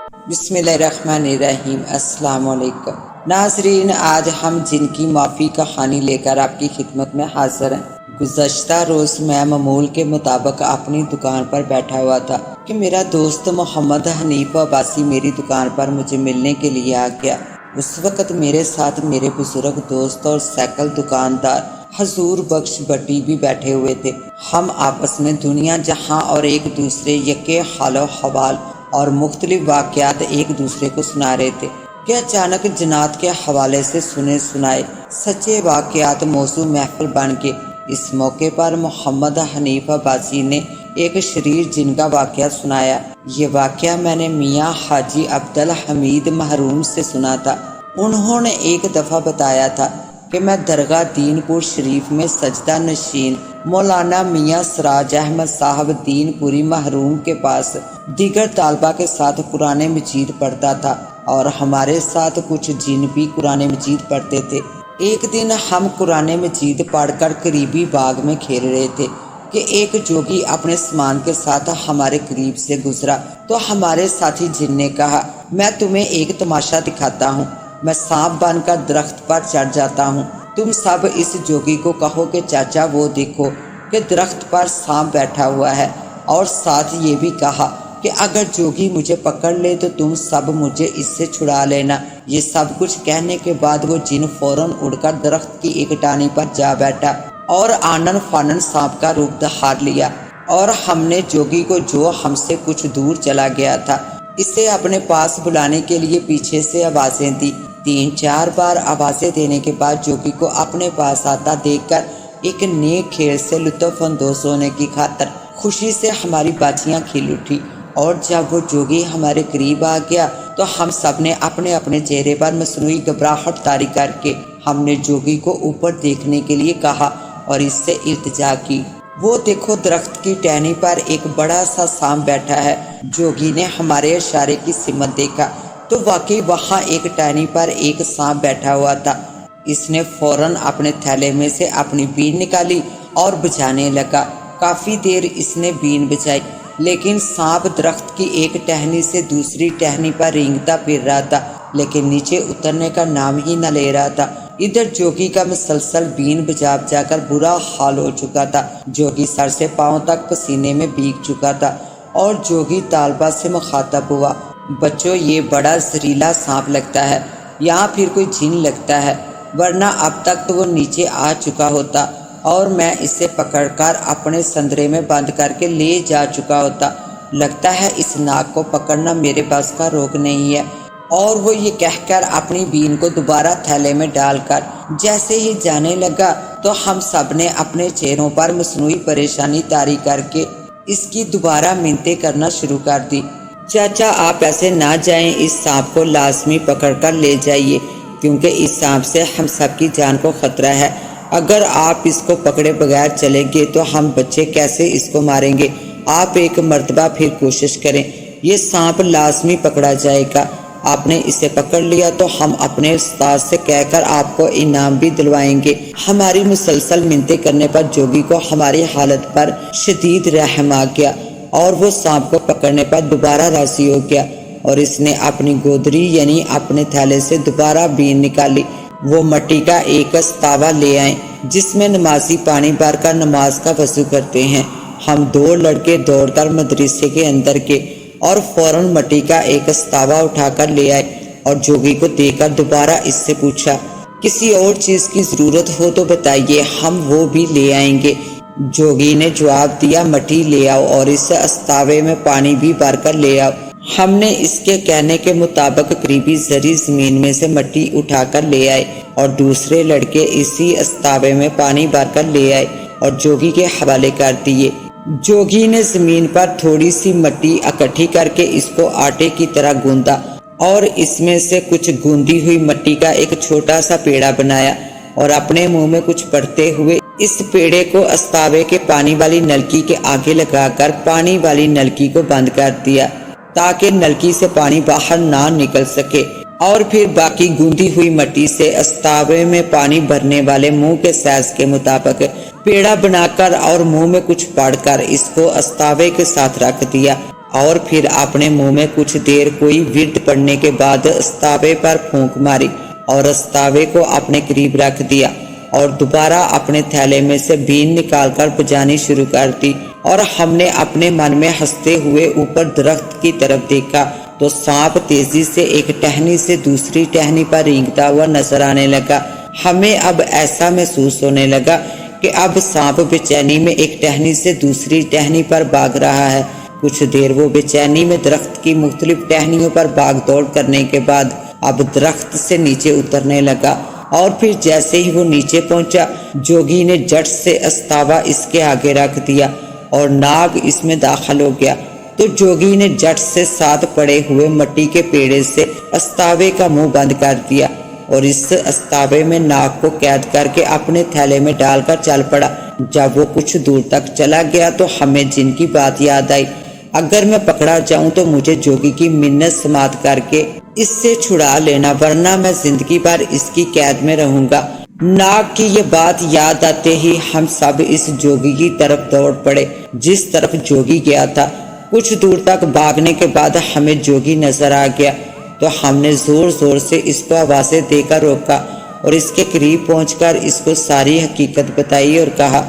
بسم اللہ الرحمن الرحیم۔ السلام علیکم ناظرین، آج ہم جن کی معافی کہانی لے کر آپ کی خدمت میں حاضر ہیں۔ گزشتہ روز میں معمول کے مطابق اپنی دکان پر بیٹھا ہوا تھا کہ میرا دوست محمد حنیف عباسی میری دکان پر مجھے ملنے کے لیے آ گیا۔ اس وقت میرے ساتھ میرے بزرگ دوست اور سائیکل دکاندار حضور بخش بٹی بھی بیٹھے ہوئے تھے۔ ہم آپس میں دنیا جہاں اور ایک دوسرے یکے حال و حوال اور مختلف واقعات ایک دوسرے کو سنا رہے تھے کہ اچانک جنات کے حوالے سے سنے سنائے سچے واقعات موضوع محفل بن کے اس موقع پر محمد حنیف عباسی نے ایک شریر جن کا واقعہ سنایا۔ یہ واقعہ میں نے میاں حاجی عبدالحمید محروم سے سنا تھا۔ انہوں نے ایک دفعہ بتایا تھا کہ میں درگاہ دین پور شریف میں سجدہ نشین مولانا میاں سراج احمد صاحب دین پوری محروم کے پاس دیگر طالبہ کے ساتھ قرآن مجید پڑھتا تھا اور ہمارے ساتھ کچھ جن بھی قرآن مجید پڑھتے تھے۔ ایک دن ہم قرآن مجید پڑھ کر قریبی باغ میں کھیل رہے تھے کہ ایک جوگی اپنے سامان کے ساتھ ہمارے قریب سے گزرا تو ہمارے ساتھی جن نے کہا، میں تمہیں ایک تماشا دکھاتا ہوں، میں سانپ بن کر درخت پر چڑھ جاتا ہوں، تم سب اس جوگی کو کہو کہ چاچا وہ دیکھو کہ درخت پر سانپ بیٹھا ہوا ہے، اور ساتھ یہ بھی کہا کہ اگر جوگی مجھے پکڑ لے تو تم سب مجھے اس سے چھڑا لینا۔ یہ سب کچھ کہنے کے بعد وہ جن فوراً اڑ کر درخت کی ایک ٹہنی پر جا بیٹھا اور آنن فانن سانپ کا روپ دھار لیا، اور ہم نے جوگی کو جو ہم سے کچھ دور چلا گیا تھا اسے اپنے پاس بلانے کے لیے پیچھے سے آوازیں دی۔ 3-4 بار آوازیں دینے کے بعد جوگی کو اپنے پاس آتا دیکھ کر ایک نئے کھیل سے لطف اندوز ہونے کی خاطر خوشی سے ہماری باجیاں کھل اٹھی، اور جب وہ جوگی ہمارے قریب آ گیا تو ہم سب نے اپنے اپنے چہرے پر مصنوعی گھبراہٹ طاری کر کے ہم نے جوگی کو اوپر دیکھنے کے لیے کہا اور اس سے التجا کی، وہ دیکھو درخت کی ٹہنی پر ایک بڑا سا سانپ بیٹھا ہے۔ جوگی نے ہمارے اشارے کی سمت دیکھا تو واقعی وہاں ایک ٹہنی پر ایک سانپ بیٹھا ہوا تھا۔ اس نے فوراً اپنے تھیلے میں سے اپنی بین نکالی اور بجانے لگا۔ کافی دیر اس نے بین بجائی، لیکن سانپ درخت کی ایک ٹہنی سے دوسری ٹہنی پر رینگتا پھر رہا تھا، لیکن نیچے اترنے کا نام ہی نہ لے رہا تھا۔ ادھر جوگی کا مسلسل بین بجا بجا کر برا حال ہو چکا تھا۔ جوگی سر سے پاؤں تک پسینے میں بھیگ چکا تھا، اور جوگی طالبہ سے مخاطب ہوا، بچوں یہ بڑا زہریلا سانپ لگتا ہے یا پھر کوئی جن لگتا ہے، ورنہ اب تک تو وہ نیچے آ چکا ہوتا اور میں اسے پکڑ کر اپنے سندرے میں بند کر کے لے جا چکا ہوتا۔ لگتا ہے اس ناک کو پکڑنا میرے بس کا روگ نہیں ہے۔ اور وہ یہ کہہ کر اپنی بین کو دوبارہ تھیلے میں ڈال کر جیسے ہی جانے لگا تو ہم سب نے اپنے چہروں پر مصنوعی پریشانی طاری کر کے اس کی دوبارہ منتیں کرنا شروع کر دی، چاچا آپ ایسے نہ جائیں، اس سانپ کو لازمی پکڑ کر لے جائیے، کیونکہ اس سانپ سے ہم سب کی جان کو خطرہ ہے، اگر آپ اس کو پکڑے بغیر چلیں گے تو ہم بچے کیسے اس کو ماریں گے؟ آپ ایک مرتبہ پھر کوشش کریں، یہ سانپ لازمی پکڑا جائے گا، آپ نے اسے پکڑ لیا تو ہم اپنے استاد سے کہہ کر آپ کو انعام بھی دلوائیں گے۔ ہماری مسلسل منتیں کرنے پر جوگی کو ہماری حالت پر شدید رحم آ گیا اور وہ سانپ کو پکڑنے پر دوبارہ راضی ہو گیا، اور اس نے اپنی گودری یعنی اپنے تھیلے سے دوبارہ بین نکالی۔ وہ مٹی کا ایک استاوا لے آئے جس میں نمازی پانی بھر کر نماز کا وضو کرتے ہیں۔ ہم 2 لڑکے دوڑ کر مدرسے کے اندر کے اور فوراً مٹی کا ایک استاوا اٹھا کر لے آئے، اور جوگی کو دیکھ کر دوبارہ اس سے پوچھا، کسی اور چیز کی ضرورت ہو تو بتائیے، ہم وہ بھی لے آئیں گے۔ جوگی نے جواب دیا، مٹی لے آؤ اور اس استاوے میں پانی بھی بھر کر لے آؤ۔ ہم نے اس کے کہنے کے مطابق قریبی زرعی زمین میں سے مٹی اٹھا کر لے آئے اور دوسرے لڑکے اسی استاوے میں پانی بھر کر لے آئے اور جوگی کے حوالے کر دیے۔ جوگی نے زمین پر تھوڑی سی مٹی اکٹھی کر کے اس کو آٹے کی طرح گوندا اور اس میں سے کچھ گوندی ہوئی مٹی کا ایک چھوٹا سا پیڑا بنایا، اور اپنے منہ میں کچھ پڑھتے ہوئے اس پیڑے کو استاوے کے پانی والی نلکی کے آگے لگا کر پانی والی نلکی کو بند کر دیا تاکہ نلکی سے پانی باہر نہ نکل سکے، اور پھر باقی گوندی ہوئی مٹی سے استاوے میں پانی بھرنے والے منہ کے سائز کے مطابق پیڑا بنا کر اور منہ میں کچھ پڑھ کر اس کو استاوے کے ساتھ رکھ دیا۔ اور پھر اپنے منہ میں کچھ دیر کوئی ورد پڑھنے کے بعد استاوے پر پھونک ماری اور استاوے کو اپنے قریب رکھ دیا اور دوبارہ اپنے تھیلے میں سے بین نکال کر بجانی شروع کر دی۔ اور ہم نے اپنے من میں ہنستے ہوئے اوپر درخت کی طرف دیکھا تو سانپ تیزی سے ایک ٹہنی سے دوسری ٹہنی پر رینگتا ہوا نظر آنے لگا۔ ہمیں اب ایسا محسوس ہونے لگا کہ اب سانپ بے چینی میں ایک ٹہنی سے دوسری ٹہنی پر بھاگ رہا ہے۔ کچھ دیر وہ بے چینی میں درخت کی مختلف ٹہنیوں پر بھاگ دوڑ کرنے کے بعد اب درخت سے نیچے اترنے لگا، اور پھر جیسے ہی وہ نیچے پہنچا جوگی نے جٹ سے استاوا اس کے آگے رکھ دیا اور ناگ اس میں داخل ہو گیا۔ تو جوگی نے جٹ سے ساتھ پڑے ہوئے مٹی کے پیڑے سے استاوے کا منہ بند کر دیا اور اس استاوے میں ناگ کو قید کر کے اپنے تھیلے میں ڈال کر چل پڑا۔ جب وہ کچھ دور تک چلا گیا تو ہمیں جن کی بات یاد آئی، اگر میں پکڑا جاؤں تو مجھے جوگی کی منت سماعت کر کے اس سے چھڑا لینا، ورنہ میں زندگی بھر اس کی قید میں رہوں گا۔ ناگ کی یہ بات یاد آتے ہی ہم سب اس جوگی کی طرف دوڑ پڑے جس طرف جوگی گیا تھا۔ کچھ دور تک بھاگنے کے بعد ہمیں جوگی نظر آ گیا تو ہم نے زور زور سے اس کو آوازیں دے کر روکا اور اس کے قریب پہنچ کر اس کو ساری حقیقت بتائی اور کہا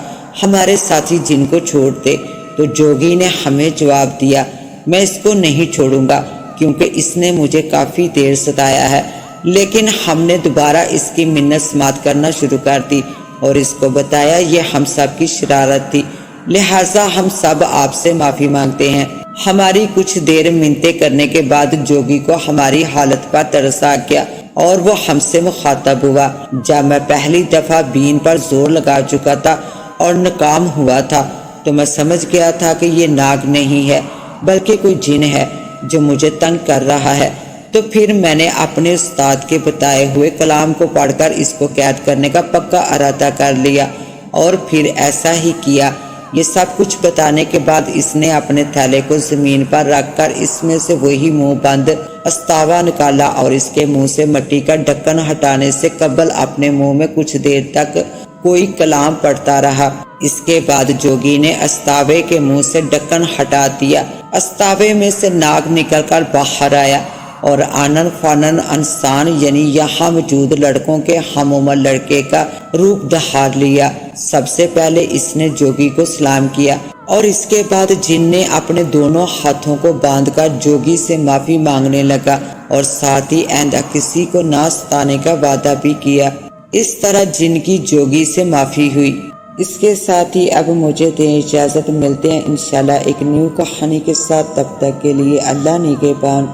ہمارے ساتھی جن کو چھوڑ دے۔ تو جوگی نے ہمیں جواب دیا میں اس کو نہیں چھوڑوں گا کیونکہ اس نے مجھے کافی دیر ستایا ہے۔ لیکن ہم نے دوبارہ اس کی منت سماعت کرنا شروع کر دی اور اس کو بتایا یہ ہم سب کی شرارت تھی، لہٰذا ہم سب آپ سے معافی مانگتے ہیں۔ ہماری کچھ دیر منتیں کرنے کے بعد جوگی کو ہماری حالت پر ترس آ گیا اور وہ ہم سے مخاطب ہوا۔ جب میں پہلی دفعہ بین پر زور لگا چکا تھا اور ناکام ہوا تھا تو میں سمجھ گیا تھا کہ یہ ناگ نہیں ہے بلکہ کوئی جن ہے جو مجھے تنگ کر رہا ہے۔ تو پھر میں نے اپنے استاد کے بتائے ہوئے کلام کو پڑھ کر اس کو قید کرنے کا پکا ارادہ کر لیا اور پھر ایسا ہی کیا۔ یہ سب کچھ بتانے کے بعد اس نے اپنے تھیلے کو زمین پر رکھ کر اس میں سے وہی منہ بند استاوا نکالا اور اس کے منہ سے مٹی کا ڈھکن ہٹانے سے قبل اپنے منہ میں کچھ دیر تک کوئی کلام پڑھتا رہا۔ اس کے بعد جوگی نے استاوے کے منہ سے ڈھکن ہٹا دیا۔ استاوے میں سے ناگ نکل کر باہر آیا اور آنن فانن انسان یعنی یہاں موجود لڑکوں کے ہم عمر لڑکے کا روپ دھار لیا۔ سب سے پہلے اس نے جوگی کو سلام کیا اور اس کے بعد جن نے اپنے دونوں ہاتھوں کو باندھ کر جوگی سے معافی مانگنے لگا اور ساتھ ہی آئندہ کسی کو نہ ستانے کا وعدہ بھی کیا۔ اس طرح جن کی جوگی سے معافی ہوئی۔ اس کے ساتھ ہی اب مجھے دیں اجازت، ملتے ہیں انشاءاللہ ایک نیو کہانی کے ساتھ، تب تک کے لیے اللہ نگہبان۔